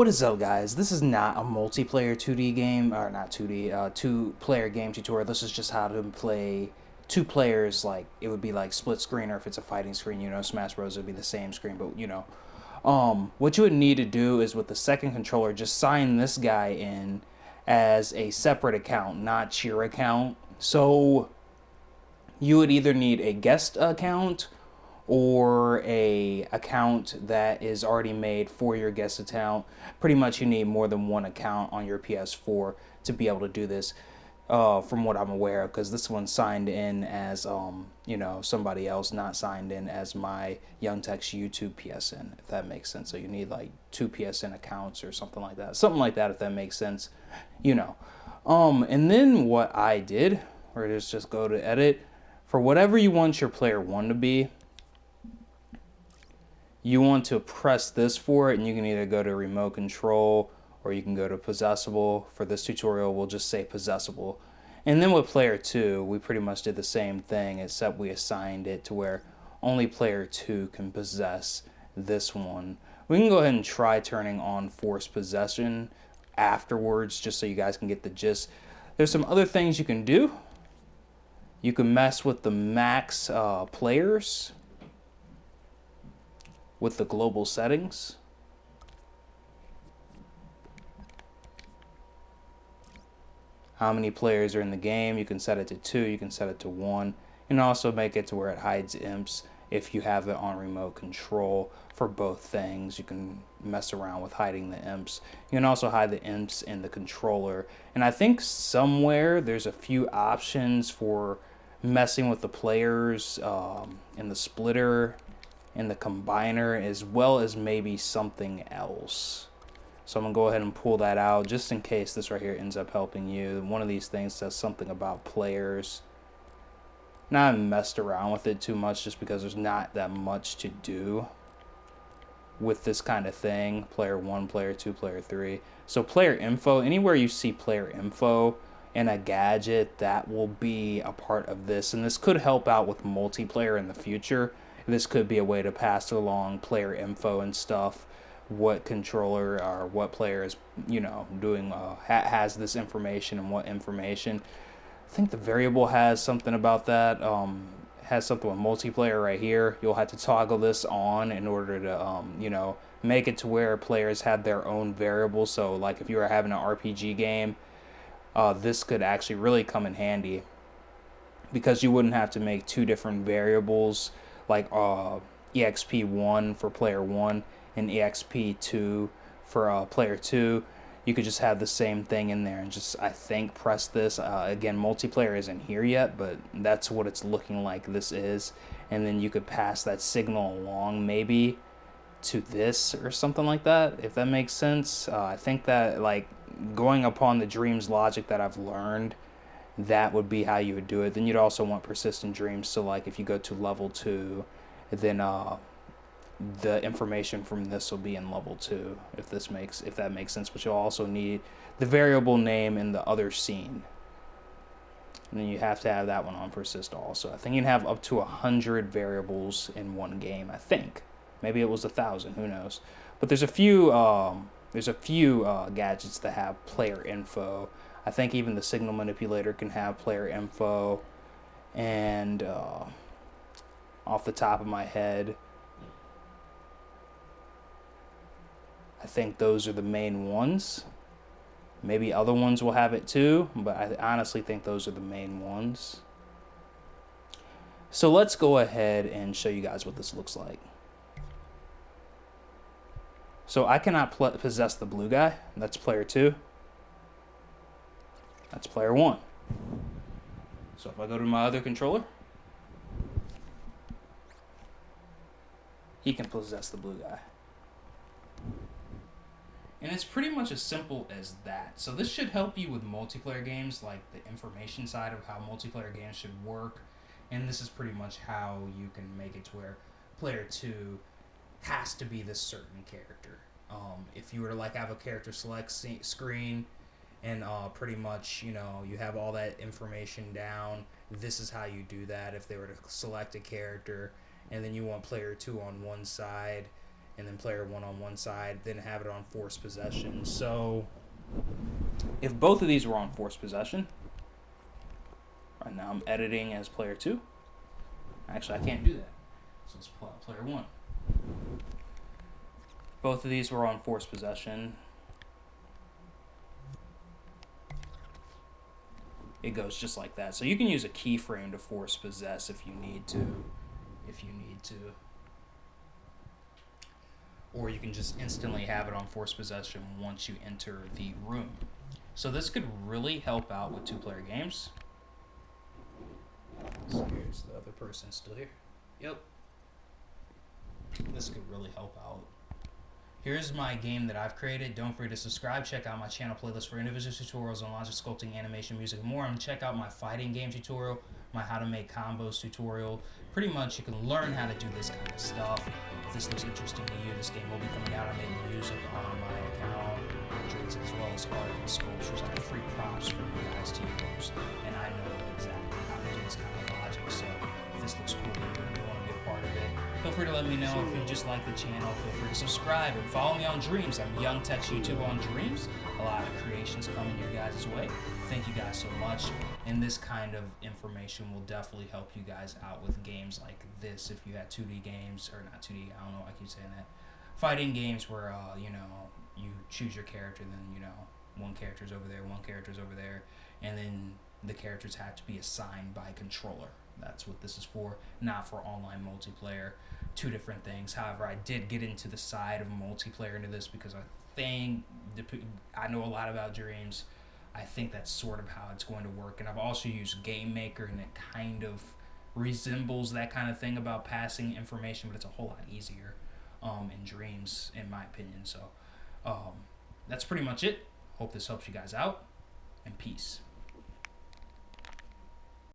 What is up, guys? This is not a multiplayer 2D game, or not 2D, two-player game tutorial. This is just how to play two players. Like, it would be like split screen, or if it's a fighting screen, Smash Bros. Would be the same screen, but what you would need to do is with the second controller, just sign this guy in as a separate account, not your account. So you would either need a guest account or a account that is already made for your guest account. Pretty much you need more than one account on your PS4 to be able to do this, from what I'm aware of, because this one's signed in as somebody else, not signed in as my Young Tech's YouTube PSN, if that makes sense. So you need like two PSN accounts or something like that, if that makes sense, and then what I did, or just go to edit for whatever you want your player one to be. You want to press this for it, and you can either go to remote control or you can go to possessible. For this tutorial, we'll just say possessible. And then with player 2, we pretty much did the same thing, except we assigned it to where only player 2 can possess this one. We can go ahead and try turning on forced possession afterwards, just so you guys can get the gist. There's some other things you can do. You can mess with the max players with the global settings. How many players are in the game? You can set it to 2, you can set it to 1. You can also make it to where it hides imps if you have it on remote control for both things. You can mess around with hiding the imps. You can also hide the imps in the controller. And I think somewhere there's a few options for messing with the players in the splitter, in the combiner, as well as maybe something else. So I'm gonna go ahead and pull that out just in case this right here ends up helping you. One of these things says something about players. Now, I haven't messed around with it too much just because there's not that much to do with this kind of thing. Player 1, player 2, player 3. So player info, anywhere you see player info in a gadget, that will be a part of this. And this could help out with multiplayer in the future. This could be a way to pass along player info and stuff. What controller or what player is, doing, has this information and what information. I think the variable has something about that. Has something with multiplayer right here. You'll have to toggle this on in order to, make it to where players have their own variables. So, like if you were having an RPG game, this could actually really come in handy because you wouldn't have to make two different variables like exp1 for player 1 and exp2 for player 2. You could just have the same thing in there and just, I think, press this. Again, multiplayer isn't here yet, but that's what it's looking like this is. And then you could pass that signal along maybe to this or something like that, if that makes sense. I think that, like, going upon the dreams logic that I've learned, that would be how you would do it. Then you'd also want persistent dreams. So like if you go to level 2, then the information from this will be in level 2, if that makes sense. But you'll also need the variable name in the other scene. And then you have to have that one on persist also. I think you can have up to 100 variables in one game, I think. Maybe it was 1,000, who knows. But there's a few gadgets that have player info. I think even the signal manipulator can have player info. And off the top of my head, I think those are the main ones. Maybe other ones will have it too, but I honestly think those are the main ones. So let's go ahead and show you guys what this looks like. So I cannot possess the blue guy. That's player 2. That's player 1. So if I go to my other controller, he can possess the blue guy. And it's pretty much as simple as that. So this should help you with multiplayer games, like the information side of how multiplayer games should work. And this is pretty much how you can make it to where player 2 has to be this certain character. If you were to like have a character select screen and pretty much, you have all that information down, this is how you do that if they were to select a character. And then you want player 2 on one side, and then player 1 on one side, then have it on forced possession. So if both of these were on forced possession, right now I'm editing as player 2. Actually, I can't do that. So let's pull out player 1. Both of these were on forced possession. It goes just like that. So you can use a keyframe to force possess if you need to. Or you can just instantly have it on forced possession once you enter the room. So this could really help out with 2-player games. So here's the other person still here. Yep. This could really help out. Here's my game that I've created. Don't forget to subscribe. Check out my channel playlist for individual tutorials on logic, sculpting, animation, music, and more. And check out my fighting game tutorial, my how to make combos tutorial. Pretty much you can learn how to do this kind of stuff. If this looks interesting to you, this game will be coming out. I made music on my account, portraits, as well as art and sculptures. I have free props for you guys to use. And I know exactly how to do this kind of logic. So if this looks cool to you and you want to be a part of it, feel free to let me know. If you just like the channel, feel free to subscribe and follow me on Dreams. I'm Young Tech's YouTube on Dreams. A lot of creations coming your guys' way. Thank you guys so much. And this kind of information will definitely help you guys out with games like this. If you had 2D games, or not 2D, I don't know why I keep saying that. Fighting games where, you choose your character, then, one character's over there, one character's over there, and then the characters have to be assigned by controller. That's what this is for, not for online multiplayer. 2 different things. However, I did get into the side of multiplayer into this because I know a lot about Dreams. I think that's sort of how it's going to work. And I've also used Game Maker, and it kind of resembles that kind of thing about passing information, but it's a whole lot easier in Dreams, in my opinion. So that's pretty much it. Hope this helps you guys out, and peace.